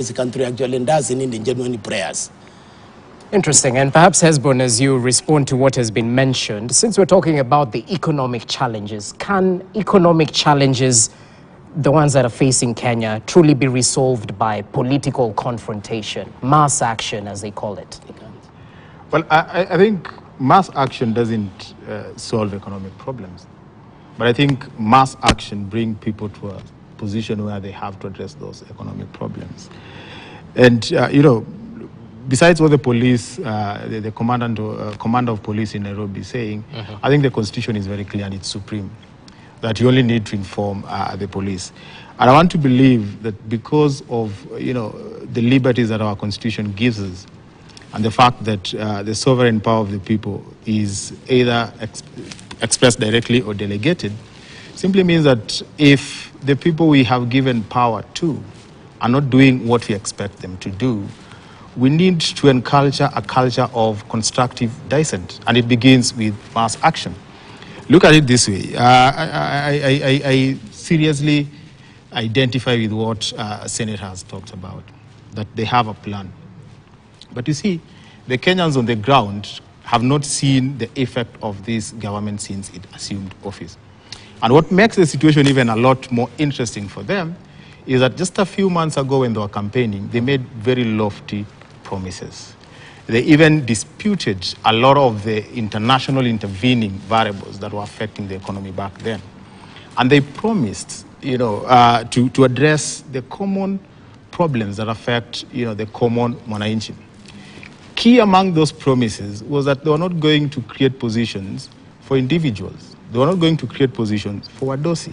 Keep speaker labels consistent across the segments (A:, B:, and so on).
A: this country actually does in genuine prayers.
B: Interesting. And perhaps, Hesbon, as you respond to what has been mentioned, since we're talking about the economic challenges, can economic challenges, the ones that are facing Kenya, truly be resolved by political confrontation, mass action, as they call it?
C: Well, I think mass action doesn't solve economic problems. But I think mass action brings people to a position where they have to address those economic problems. And, besides what the police, the commander of police in Nairobi is saying, I think the constitution is very clear and it's supreme, that you only need to inform the police. And I want to believe that because of, the liberties that our constitution gives us, and the fact that the sovereign power of the people is either expressed directly or delegated, simply means that if the people we have given power to are not doing what we expect them to do, we need to encourage a culture of constructive dissent, and it begins with mass action. Look at it this way. I seriously identify with what Senate has talked about, that they have a plan. But you see, the Kenyans on the ground have not seen the effect of this government since it assumed office. And what makes the situation even a lot more interesting for them is that just a few months ago when they were campaigning, they made very lofty promises. They even disputed a lot of the international intervening variables that were affecting the economy back then. And they promised, to address the common problems that affect, the common mwananchi. Key among those promises was that they were not going to create positions for individuals. They were not going to create positions for Wadosi.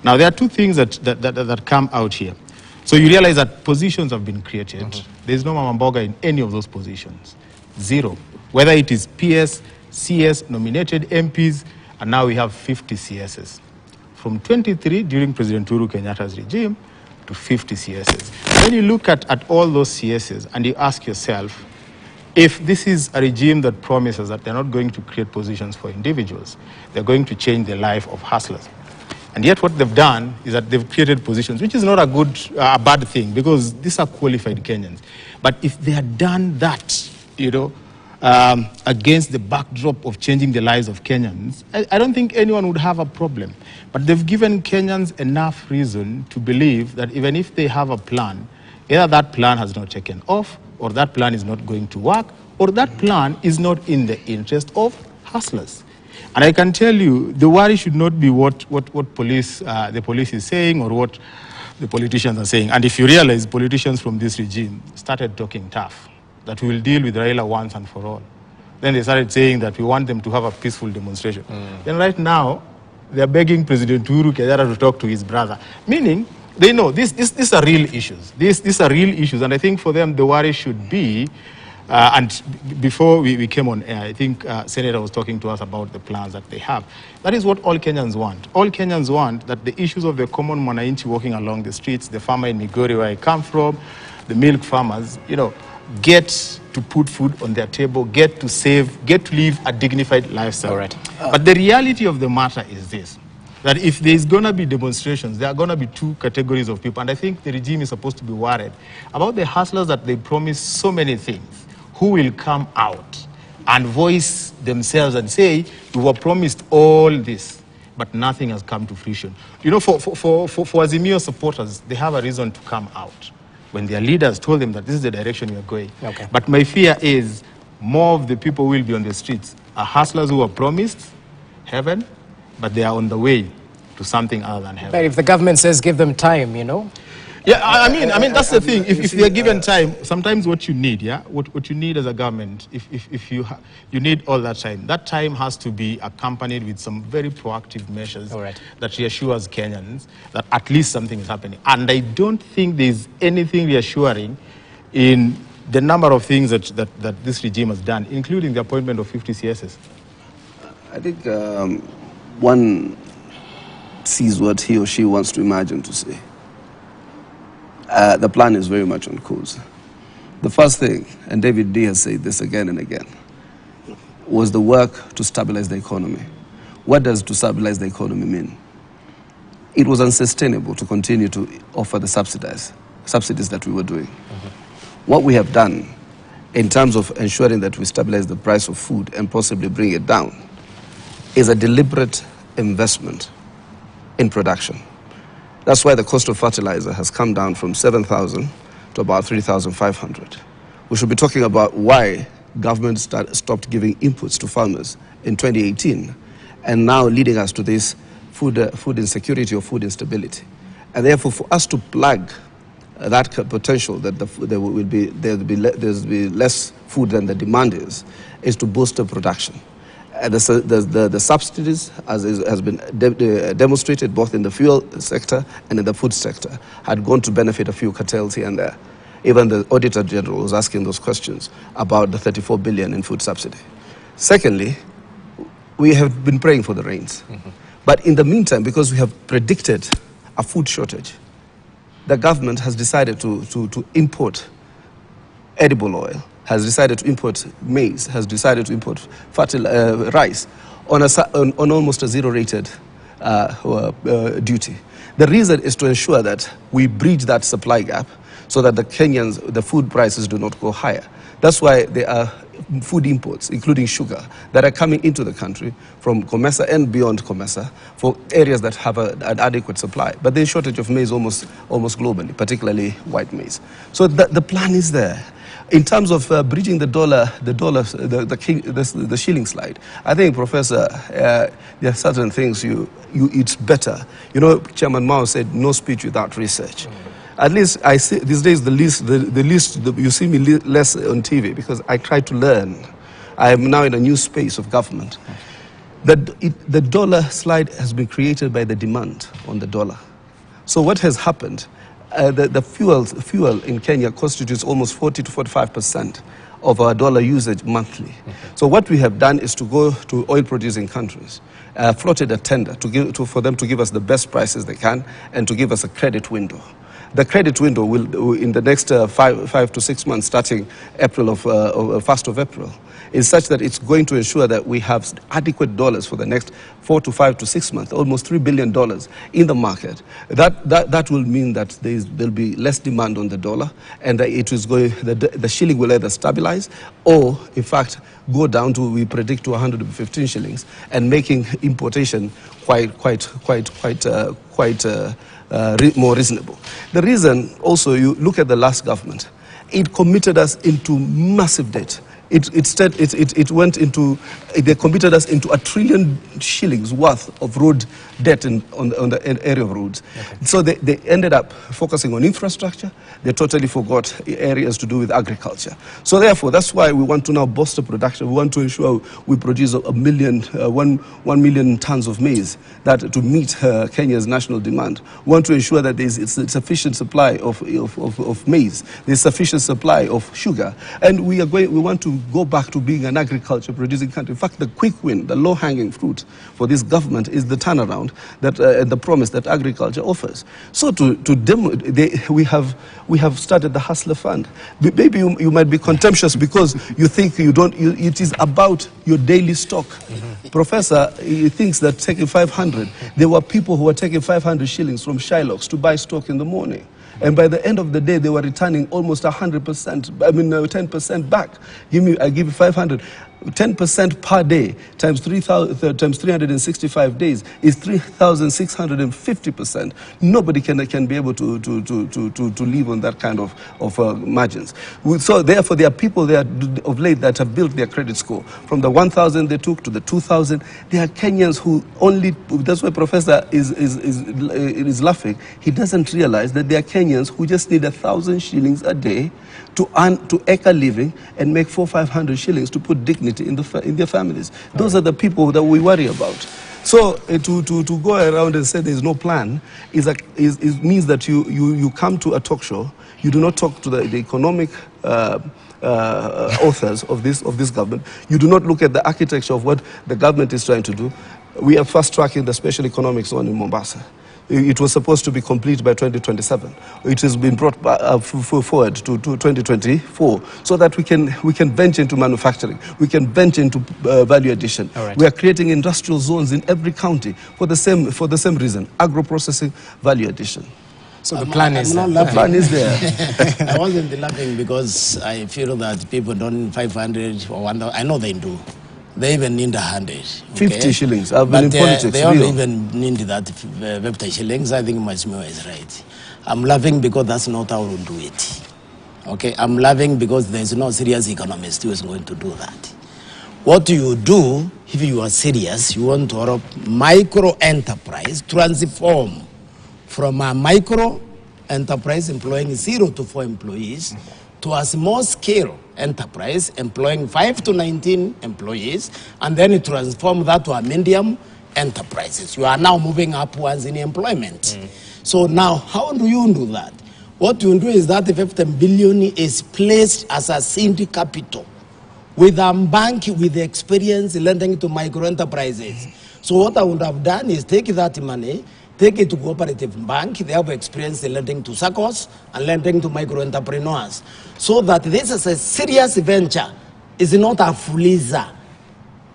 C: Now, there are two things that come out here. So you realize that positions have been created. There's no Mama Mboga in any of those positions. Zero. Whether it is PS, CS, nominated MPs, and now we have 50 CSs. From 23 during President Uhuru Kenyatta's regime to 50 CSs. When you look at all those CSs and you ask yourself, if this is a regime that promises that they're not going to create positions for individuals, they're going to change the life of hustlers. And yet what they've done is that they've created positions, which is not a bad thing, because these are qualified Kenyans. But if they had done that, against the backdrop of changing the lives of Kenyans, I don't think anyone would have a problem. But they've given Kenyans enough reason to believe that even if they have a plan, either that plan has not taken off, or that plan is not going to work, or that plan is not in the interest of hustlers. And I can tell you, the worry should not be what the police is saying or what the politicians are saying. And if you realize, politicians from this regime started talking tough, that we will deal with Raila once and for all. Then they started saying that we want them to have a peaceful demonstration. Then right now, they're begging President Uhuru Kenyatta to talk to his brother, meaning they know these are real issues. These are real issues, and I think for them the worry should be, and before we came on air, I think Senator was talking to us about the plans that they have. That is what all Kenyans want. All Kenyans want that the issues of the common mwananchi walking along the streets, the farmer in Migori where I come from, the milk farmers, get to put food on their table, get to save, get to live a dignified lifestyle.
B: All right.
C: But the reality of the matter is this, that if there's going to be demonstrations, there are going to be two categories of people. And I think the regime is supposed to be worried about the hustlers that they promise so many things, who will come out and voice themselves and say, we were promised all this, but nothing has come to fruition. For Azimio supporters, they have a reason to come out when their leaders told them that this is the direction we are going.
B: Okay.
C: But my fear is more of the people will be on the streets are hustlers who were promised heaven, but they are on the way to something other than heaven.
B: But if the government says give them time,
C: Yeah, I mean that's the thing. If they're given time, sometimes what you need, what you need as a government, if you need all that time has to be accompanied with some very proactive measures that reassures Kenyans that at least something is happening. And I don't think there's anything reassuring in the number of things that this regime has done, including the appointment of 50 CSs.
D: I think one sees what he or she wants to imagine to say. The plan is very much on course. The first thing, and David D has said this again and again, was the work to stabilize the economy. What does to stabilize the economy mean? It was unsustainable to continue to offer the subsidies subsidies that we were doing. What we have done in terms of ensuring that we stabilize the price of food and possibly bring it down is a deliberate investment in production. That's why the cost of fertilizer has come down from 7,000 to about 3,500. We should be talking about why government stopped giving inputs to farmers in 2018 and now leading us to this food insecurity or food instability. And therefore, for us to plug that potential that there will be less food than the demand is to boost the production. The subsidies, as has been demonstrated both in the fuel sector and in the food sector, had gone to benefit a few cartels here and there. Even the Auditor General was asking those questions about the 34 billion in food subsidy. Secondly, we have been praying for the rains. But in the meantime, because we have predicted a food shortage, the government has decided to import edible oil, has decided to import maize, has decided to import rice on almost a zero-rated duty. The reason is to ensure that we bridge that supply gap so that the food prices do not go higher. That's why there are food imports, including sugar, that are coming into the country from COMESA and beyond COMESA for areas that have an adequate supply. But there's a shortage of maize almost globally, particularly white maize. So the plan is there. In terms of bridging the shilling slide, I think, Professor, there are certain things it's better. You know, Chairman Mao said, no speech without research. At least I see these days you see me less on TV because I try to learn. I am now in a new space of government. The dollar slide has been created by the demand on the dollar. So what has happened? The fuel in Kenya constitutes almost 40 to 45% of our dollar usage monthly. So what we have done is to go to oil-producing countries, floated a tender for them to give us the best prices they can and to give us a credit window. The credit window will, in the next 5 to 6 months, starting April 1st of April, is such that it's going to ensure that we have adequate dollars for the next 4 to 5 to 6 months, almost $3 billion in the market. That will mean that there'll be less demand on the dollar, and that the shilling will either stabilize or, in fact, go down to, we predict, to 115 shillings, and making importation quite more reasonable. The reason also, you look at the last government, it committed us into massive debt. They committed us into $1 trillion shillings worth of road debt on the area of roads. Okay. So they ended up focusing on infrastructure. They totally forgot areas to do with agriculture. So therefore, that's why we want to now bolster production. We want to ensure we produce 1 million tons of maize to meet Kenya's national demand. We want to ensure that there's a sufficient supply of maize. There's sufficient supply of sugar. And we want to go back to being an agriculture producing country. In fact, the quick win, the low-hanging fruit for this government is the turnaround and the promise that agriculture offers. So we have started the Hustler Fund. Maybe you might be contemptuous because you think it is about your daily stock. Professor, he thinks that taking 500, there were people who were taking 500 shillings from Shylocks to buy stock in the morning. And by the end of the day, they were returning almost 100%, 10% back. I give you 500. 10% per day times 365 days is 3,650%. Nobody can be able to live on that kind of margins. So therefore, there are people there of late that have built their credit score from the 1,000 they took to the 2,000. There are Kenyans who only. That's why Professor is laughing. He doesn't realize that there are Kenyans who just need 1,000 shillings a day to eke a living and make 400-500 shillings to put dignity in their families. Those are the people that we worry about. So to go around and say there's no plan means that you come to a talk show. You do not talk to the economic authors of this government. You do not look at the architecture of what the government is trying to do. We are fast tracking the special economic zone in Mombasa. It was supposed to be complete by 2027. It has been brought forward to 2024 so that we can venture into manufacturing. We can venture into value addition. Right. We are creating industrial zones in every county for the same reason: agro-processing, value addition.
B: So the plan is
A: I'm
B: there.
A: not
D: The plan is there.
A: I wasn't laughing because I feel that people don't need 500 or 1,000. I know they do. They even need 100.
D: 50 shillings. I've been in politics.
A: They don't
D: real.
A: even need that 50 shillings. I think Masimo is right. I'm laughing because that's not how we do it. Okay, I'm laughing because there's no serious economist who is going to do that. What you do, if you are serious, you want to help micro enterprise transform from a micro enterprise employing 0 to 4 employees to a small scale enterprise employing 5 to 19 employees, and then you transform that to a medium enterprises. You are now moving upwards in employment. So now, how do you do that? What you do is that the 15 billion is placed as a seed capital with a bank with experience lending to micro enterprises. So what I would have done is take that money, take it to cooperative bank. They have experience in lending to SACCOs and lending to micro entrepreneurs. So that this is a serious venture. It's not a fuliza.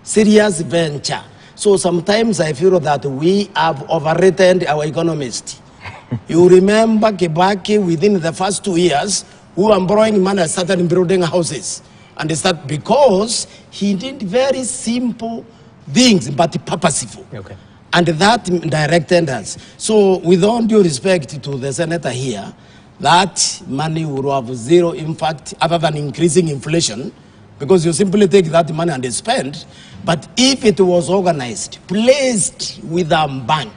A: Serious venture. So sometimes I feel that we have overrated our economists. You remember Kibaki within the first 2 years, who were borrowing money started building houses. And they start because he did very simple things, but purposeful.
B: Okay.
A: And that directed us. So with all due respect to the senator here, that money will have zero impact other than increasing inflation, because you simply take that money and spend. But if it was organized, placed with a bank,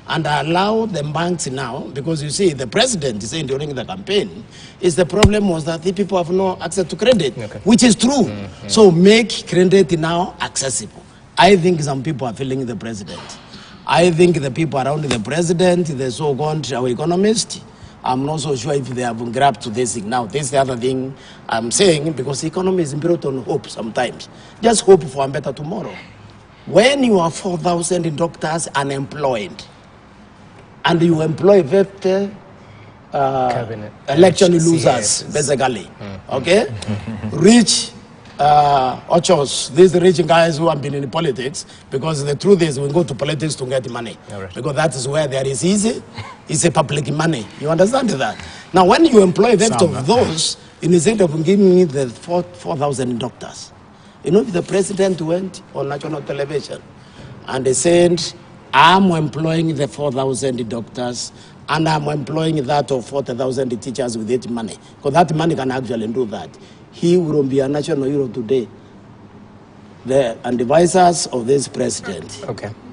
A: and allow the banks now, because you see, the president is saying during the campaign, is the problem was that the people have no access to credit, which is true. So make credit now accessible. I think some people are feeling the president. I think the people around the president, the so-called our economists, I'm not so sure if they have grabbed to this thing now. This is the other thing I'm saying, because the economy is built on hope sometimes. Just hope for a better tomorrow. When you are 4,000 doctors unemployed, and you employ 50 election losers, basically, okay? Rich ochos, these rich guys who have been in politics, because the truth is we go to politics to get money. Because that is where there is easy, it's a public money. You understand that? Now, when you employ 50 of those, instead of giving me the 4,000 doctors, you know, if the president went on national television and they said, I'm employing the 4,000 doctors and I'm employing that of 40,000 teachers with that money, because that money can actually do that. He will be a national hero today. The advisors of this president,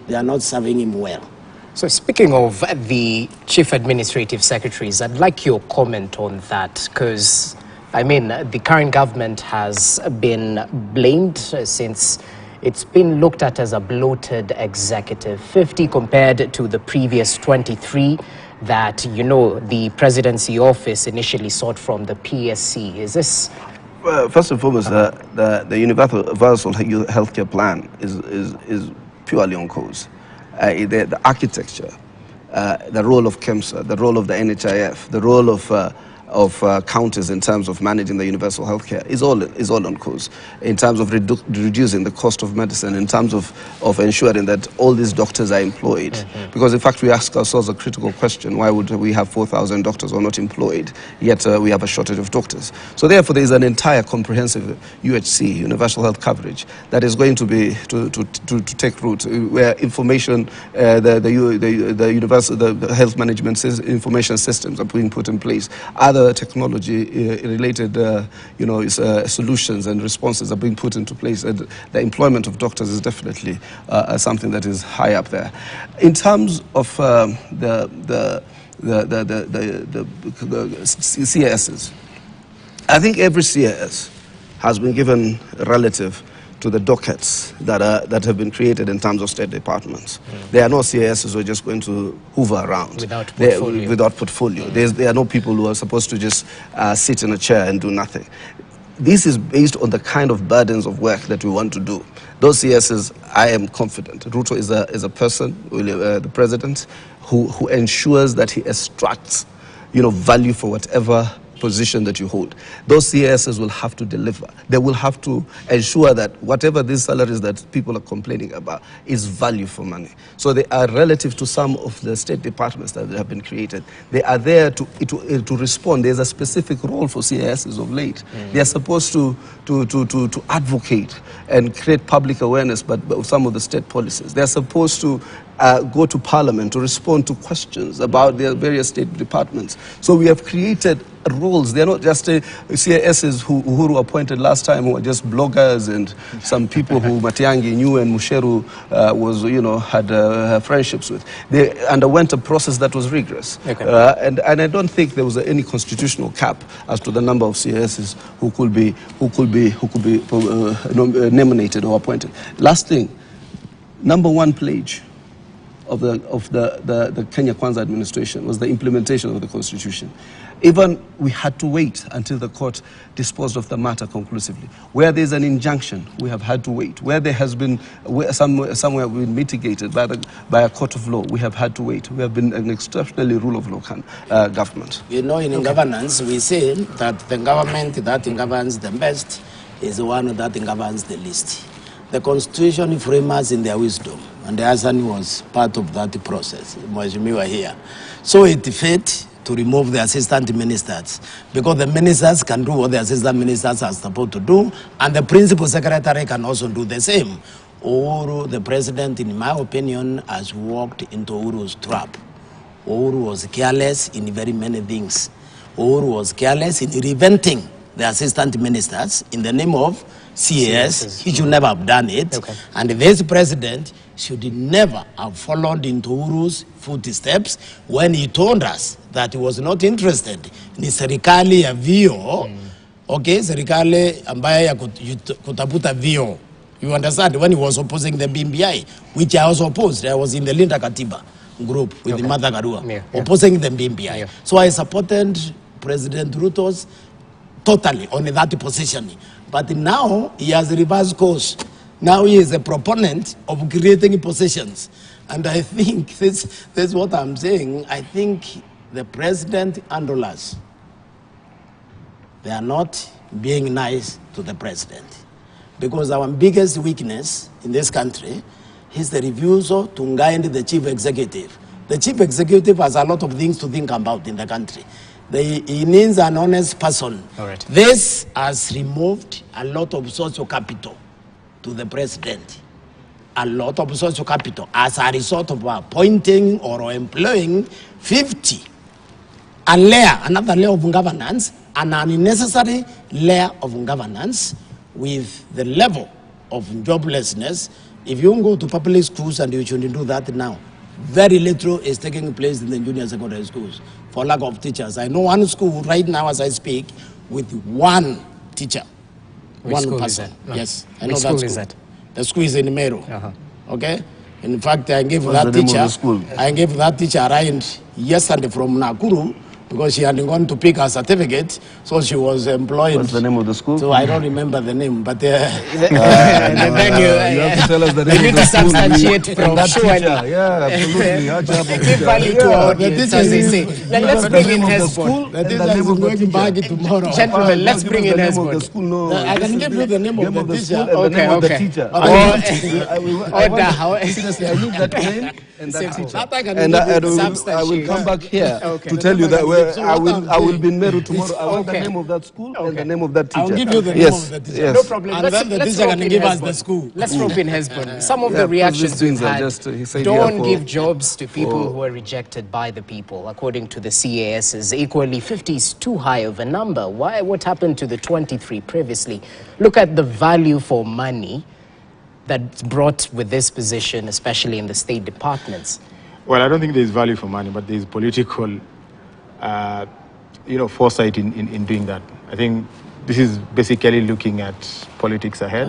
A: they are not serving him well.
B: So speaking of the chief administrative secretaries, I'd like your comment on that, because I mean, the current government has been blamed since it's been looked at as a bloated executive. 50 compared to the previous 23 that, you know, the presidency office initially sought from the PSC. Is this...
D: Well, first and foremost, the universal healthcare plan is purely on course. The architecture, the role of KEMSA, the role of the NHIF, the role of counties in terms of managing the universal healthcare is all on course. In terms of reducing the cost of medicine, in terms of ensuring that all these doctors are employed. Because in fact we ask ourselves a critical question: why would we have 4,000 doctors who are not employed, yet we have a shortage of doctors? So therefore there is an entire comprehensive UHC, universal health coverage, that is going to be to take root, where information, the universal, the health management information systems are being put in place. Other technology related solutions and responses are being put into place, and the employment of doctors is definitely something that is high up there. In terms of the CASs, I think every CAS has been given relative to the dockets that have been created in terms of state departments. There are no CASs who are just going to hoover around
B: without portfolio.
D: There are no people who are supposed to just sit in a chair and do nothing. This is based on the kind of burdens of work that we want to do. Those CASs, I am confident. Ruto is a person, the president, who ensures that he extracts value for whatever position that you hold, those CASs will have to deliver. They will have to ensure that whatever these salaries that people are complaining about is value for money. So they are relative to some of the state departments that have been created. They are there to respond. There's a specific role for CASs of late. They are supposed to advocate and create public awareness but some of the state policies. They are supposed to go to Parliament to respond to questions about their various state departments. So we have created roles. They're not just CASs who Uhuru appointed last time, who are just bloggers and some people who Matiangi knew and Musheru had friendships with. They underwent a process that was rigorous. Okay. And I don't think there was any constitutional cap as to the number of CASs who could be nominated or appointed. Last thing, number one pledge of the Kenya Kwanza administration was the implementation of the constitution. Even we had to wait until the court disposed of the matter conclusively. Where there's an injunction, we have had to wait. Where there has been somewhere been mitigated by a court of law, we have had to wait. We have been an exceptionally rule of law government.
A: You know, in governance, we say that the government that governs the best is the one that governs the least. The constitution framers in their wisdom, and Hassan was part of that process. We were here. So it fit to remove the assistant ministers, because the ministers can do what the assistant ministers are supposed to do, and the principal secretary can also do the same. Uhuru, the president, in my opinion, has walked into Uhuru's trap. Uhuru was careless in very many things. Uhuru was careless in reventing the assistant ministers in the name of CAS. He should never have done it. Okay. And this president should never have followed into Uhuru's footsteps when he told us that he was not interested in serikali ya vio. Okay, serikali ambaye ya kutafuta vio. You understand? When he was opposing the BBI, which I also opposed. I was in the Linda Katiba group with the Mother Garua, opposing the BBI. So I supported President Ruto's totally on that position. But now he has reversed course. Now he is a proponent of creating positions. And I think this is what I'm saying. I think the president handlers, they are not being nice to the president. Because our biggest weakness in this country is the refusal to guide the chief executive. The chief executive has a lot of things to think about in the country. He needs an honest person. All right. This has removed a lot of social capital to the president. A lot of social capital as a result of appointing or employing 50. Another layer of governance, an unnecessary layer of governance with the level of joblessness. If you go to public schools, and you shouldn't do that now, very little is taking place in the junior secondary schools for lack of teachers. I know one school right now as I speak with one teacher.
B: Which
A: one person.
B: No.
A: Yes, I know
B: Which
A: that
B: school
A: school.
B: Is that?
A: The school is in Meru. Okay? In fact, I gave that teacher a ride yesterday from Nakuru because she had gone to pick her certificate, so she was employed.
D: What's the name of the school?
A: So I don't remember the name, but
B: then you have to tell us the name. You need to substantiate from
C: teacher. Yeah, absolutely.
B: Give value to our audience, as they say. Let's bring in Hezbollah.
A: The teacher is going back tomorrow.
B: Gentlemen, let's bring in Hezbollah.
A: I can give you the name of the teacher.
D: Seriously, I need that name and that teacher. And I will come back here to tell you that I will be in Meru tomorrow. I want the name of that school and the name of that teacher.
A: I'll give you the name of the teacher.
B: Yes. No problem.
A: And then the teacher can give us the school.
B: Let's rope in Hezbollah. Some of the reactions we've had, don't give jobs to people who are rejected by the people. According to the CASs, equally 50 is too high of a number. Why? What happened to the 23 previously? Look at the value for money that's brought with this position, especially in the state departments.
C: Well, I don't think there's value for money, but there's political foresight in doing that. I think this is basically looking at politics ahead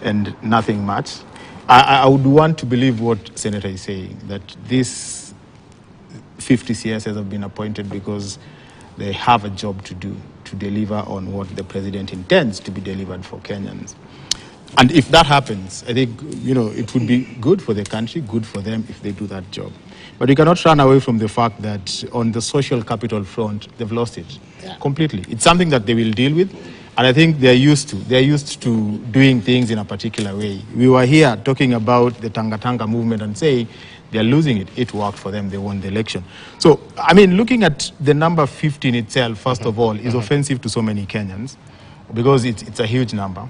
C: and nothing much. I would want to believe what Senator is saying, that these 50 CSs have been appointed because they have a job to do, to deliver on what the president intends to be delivered for Kenyans. And if that happens, I think, it would be good for the country, good for them if they do that job. But we cannot run away from the fact that on the social capital front, they've lost it completely. It's something that they will deal with, and I think they're used to. They're used to doing things in a particular way. We were here talking about the Tanga Tanga movement and saying they're losing it. It worked for them. They won the election. So, I mean, looking at the number 15 itself, first of all, is offensive to so many Kenyans because it's a huge number.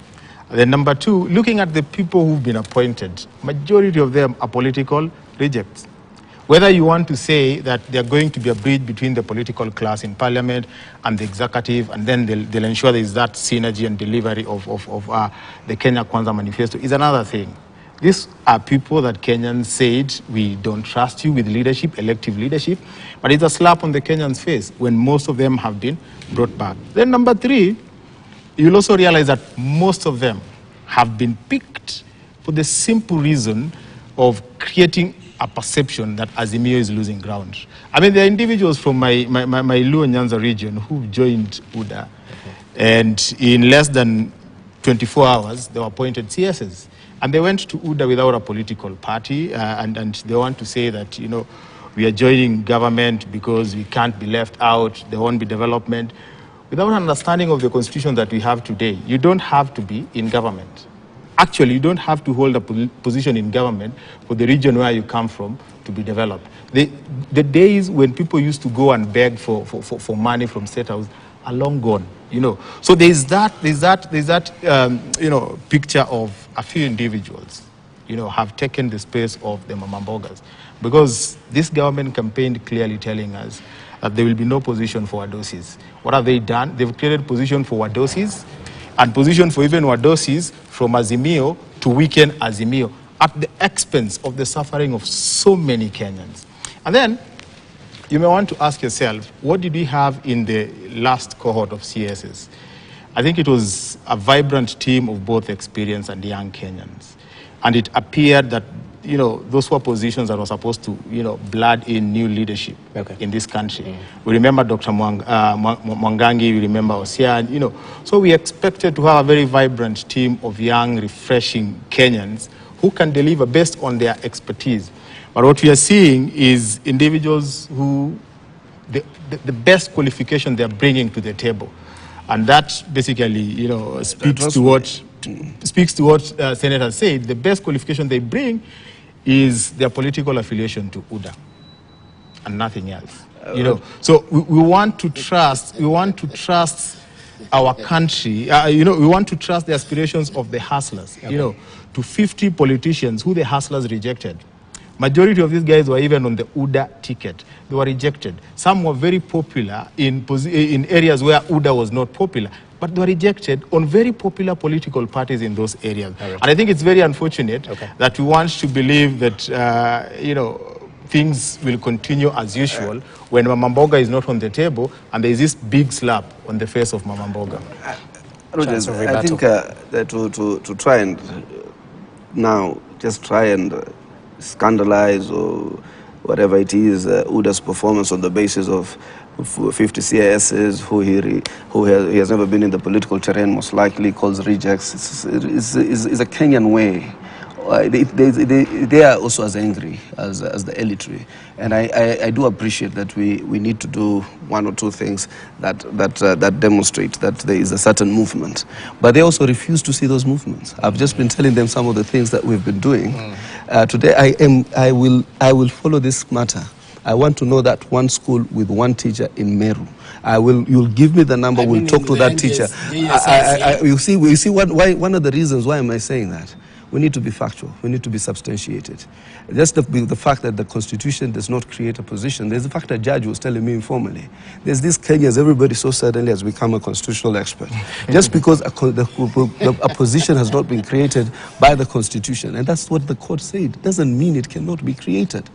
C: Then number two, looking at the people who've been appointed, majority of them are political rejects. Whether you want to say that they're going to be a bridge between the political class in parliament and the executive, and then they'll ensure there is that synergy and delivery of the Kenya Kwanza manifesto is another thing. These are people that Kenyans said, we don't trust you with leadership, elective leadership, but it's a slap on the Kenyans' face when most of them have been brought back. Then number three, you'll also realize that most of them have been picked for the simple reason of creating a perception that Azimio is losing ground. I mean, there are individuals from my Luo Nyanza region who joined UDA, and in less than 24 hours, they were appointed CSs. And they went to UDA without a political party, and they want to say that, we are joining government because we can't be left out, there won't be development. Without understanding of the constitution that we have today, you don't have to be in government. Actually, you don't have to hold a position in government for the region where you come from to be developed. The days when people used to go and beg for money from State House are long gone, So there's that picture of a few individuals, have taken the space of the Mamambogas. Because this government campaigned clearly telling us that there will be no position for Wadosis. What have they done? They've created position for Wadosis and position for even Wadosis from Azimio to weaken Azimio at the expense of the suffering of so many Kenyans. And then you may want to ask yourself, what did we have in the last cohort of CSs? I think it was a vibrant team of both experienced and young Kenyans. And it appeared that those were positions that were supposed to, blood in new leadership in this country. We remember Dr. Mwangangi, we remember Osian, So we expected to have a very vibrant team of young, refreshing Kenyans who can deliver based on their expertise. But what we are seeing is individuals who, the best qualification they're bringing to the table. And that basically, speaks to what Senator said. The best qualification they bring is their political affiliation to UDA and nothing else. So we want to trust our country. We want to trust the aspirations of the hustlers. To 50 politicians who the hustlers rejected. Majority of these guys were even on the UDA ticket. They were rejected. Some were very popular in areas where UDA was not popular, but they were rejected on very popular political parties in those areas. And I think it's very unfortunate that we want to believe that, things will continue as usual when Mamamboga is not on the table and there is this big slap on the face of Mamamboga.
D: I think to try and now just try and scandalize or whatever it is, UDA's performance on the basis of 50 CISs who he has never been in the political terrain, most likely calls rejects. It's a Kenyan way. They are also as angry as the elitary, and I do appreciate that we need to do one or two things that demonstrate that there is a certain movement, but they also refuse to see those movements. I've just been telling them some of the things that we've been doing. Today I will follow this matter. I want to know that one school with one teacher in Meru. You'll give me the number. We'll talk to that teacher. You see one of the reasons why am I saying that? We need to be factual. We need to be substantiated. Just the fact that the Constitution does not create a position. There's the fact that Judge was telling me informally. There's these Kenyans, everybody so suddenly has become a constitutional expert. Just because a position has not been created by the Constitution. And that's what the court said. Doesn't mean it cannot be created.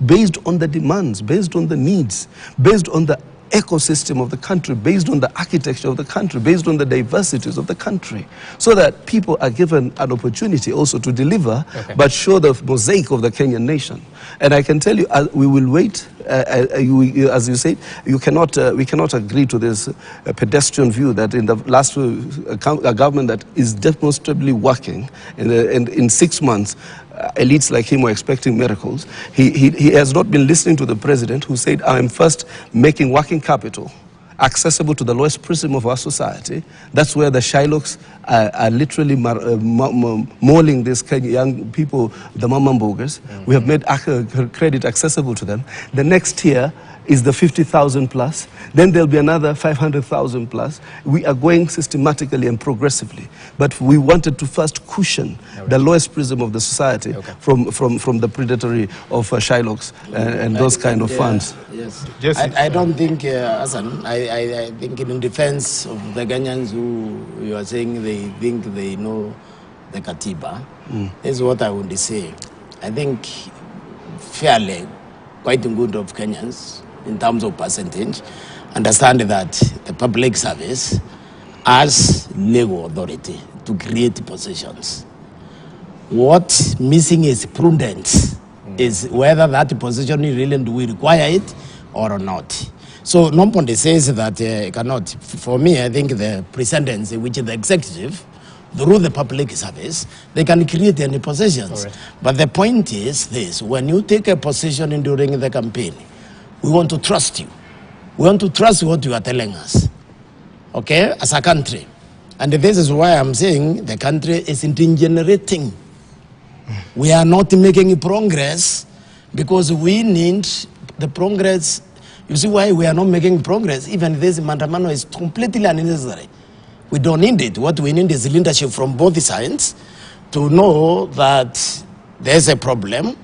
D: Based on the demands, based on the needs, based on the ecosystem of the country, based on the architecture of the country, based on the diversities of the country, so that people are given an opportunity also to deliver, but show the mosaic of the Kenyan nation. And I can tell you, we will wait. As you said, we cannot agree to this pedestrian view that in the last a government that is demonstrably working, in 6 months, elites like him were expecting miracles. He has not been listening to the president, who said, I am first making working capital accessible to the lowest prism of our society. That's where the Shylocks are literally mauling these young people, the mamambogers. We have made credit accessible to them. The next tier is the 50,000 plus. Then there'll be another 500,000 plus. We are going systematically and progressively. But we wanted to first cushion the lowest prism of the society from the predatory of Shylocks and those kind of funds.
A: Yes. I don't think, Hassan, I think in defense of the Kenyans who you are saying they think they know the Katiba, this is what I would say. I think fairly, quite good of Kenyans, in terms of percentage, understand that the public service has legal authority to create positions. What missing is prudence, is whether that position really do we require it or not. So nobody says that cannot. For me, I think the precedence which is the executive, through the public service, they can create any positions. But the point is this: when you take a position during the campaign, we want to trust you. We want to trust what you are telling us, okay, as a country. And this is why I'm saying the country is degenerating. We are not making progress because we need the progress. You see why we are not making progress? Even this mandamano is completely unnecessary. We don't need it. What we need is leadership from both sides to know that there's a problem,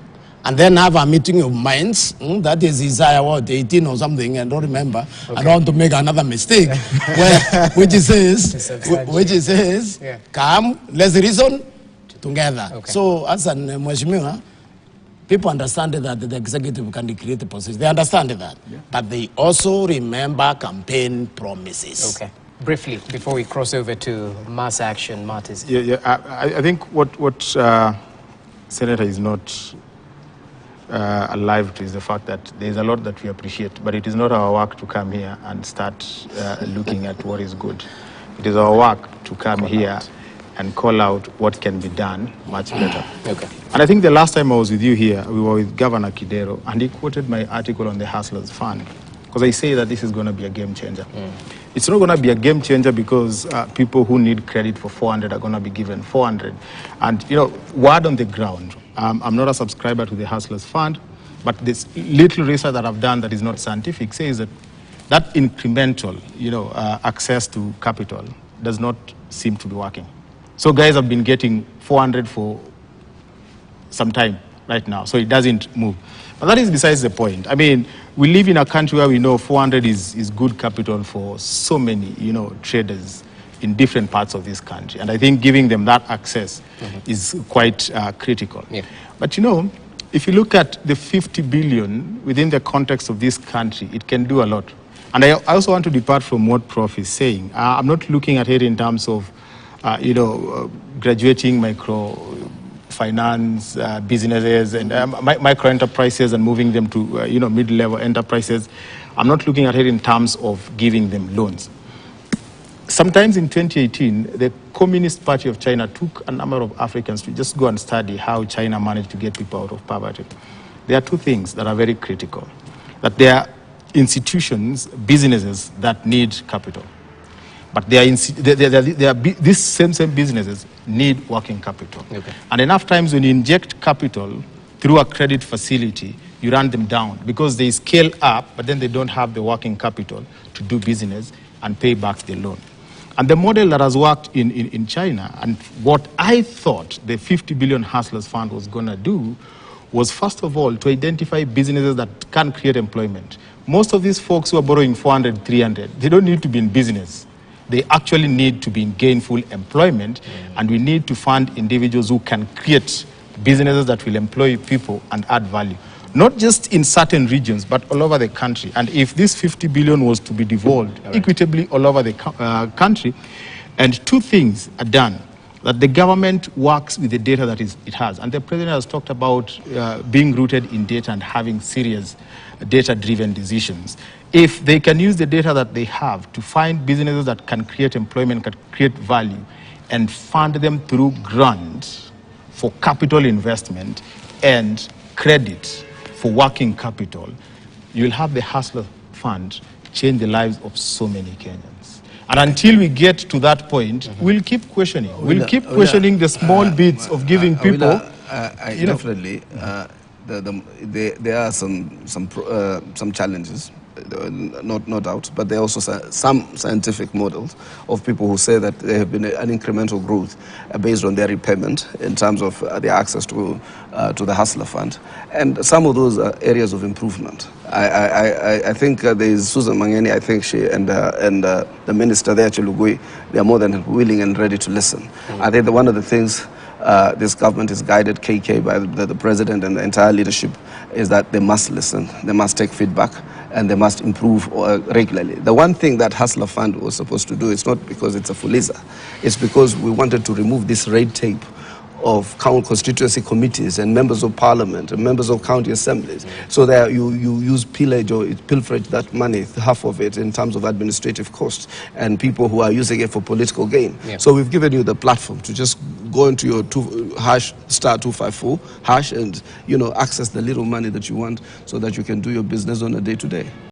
A: and then have a meeting of minds. That is Isaiah 18 or something, I don't remember. I don't want to make another mistake. which says, come, let's reason together. So as an Mheshimiwa, people understand that the executive can create a position. They understand that. But they also remember campaign promises.
B: Okay. Briefly, before we cross over to mass action, Martis.
C: I think what Senator is not alive to is the fact that there is a lot that we appreciate, but it is not our work to come here and start looking at what is good. It is our work to come here and call out what can be done much better. And I think the last time I was with you here, we were with Governor Kidero, and he quoted my article on the Hustlers Fund, because I say that this is going to be a game changer. It's not going to be a game changer because people who need credit for 400 are going to be given 400. And, you know, word on the ground, I'm not a subscriber to the Hustlers Fund, but this little research that I've done that is not scientific says that incremental, access to capital does not seem to be working. So guys have been getting 400 for some time right now, so it doesn't move. But that is besides the point. I mean, we live in a country where we know 400 is good capital for so many, traders in different parts of this country. And I think giving them that access is quite critical. But, if you look at the 50 billion within the context of this country, it can do a lot. And I also want to depart from what Prof is saying. I'm not looking at it in terms of, graduating microfinance businesses and micro enterprises and moving them to, mid-level enterprises. I'm not looking at it in terms of giving them loans. Sometimes in 2018, the Communist Party of China took a number of Africans to just go and study how China managed to get people out of poverty. There are two things that are very critical. That there are institutions, businesses that need capital. But these same businesses need working capital. And enough times when you inject capital through a credit facility, you run them down because they scale up, but then they don't have the working capital to do business and pay back the loan. And the model that has worked in China, and what I thought the 50 billion Hustlers Fund was going to do, was first of all to identify businesses that can create employment. Most of these folks who are borrowing 400, 300, they don't need to be in business. They actually need to be in gainful employment, and we need to fund individuals who can create businesses that will employ people and add value. not just in certain regions, but all over the country. And if this 50 billion was to be devolved equitably all over the country, and two things are done: that the government works with the data that it has. And the president has talked about being rooted in data and having serious data-driven decisions. If they can use the data that they have to find businesses that can create employment, can create value, and fund them through grants for capital investment and credit for working capital, you'll have the Hustler Fund change the lives of so many Kenyans. And until we get to that point, we'll keep questioning. We'll keep questioning the small bits of giving people.
D: Definitely, there are some challenges, no doubt, but there are also some scientific models of people who say that there have been an incremental growth based on their repayment in terms of their access to the Hustler Fund, and some of those are areas of improvement. I think there is Susan Mangeni. I think she and the minister there, Chelugui, they are more than willing and ready to listen. I think that one of the things this government is guided, KK, by the president and the entire leadership, is that they must listen, they must take feedback, and they must improve regularly. The one thing that Hustler Fund was supposed to do, it's not because it's a fuliza, it's because we wanted to remove this red tape of constituency committees and members of parliament and members of county assemblies, so that you use pillage or pilferage that money, half of it, in terms of administrative costs, and people who are using it for political gain. So we've given you the platform to just go into your #254# and access the little money that you want, so that you can do your business on a day-to-day.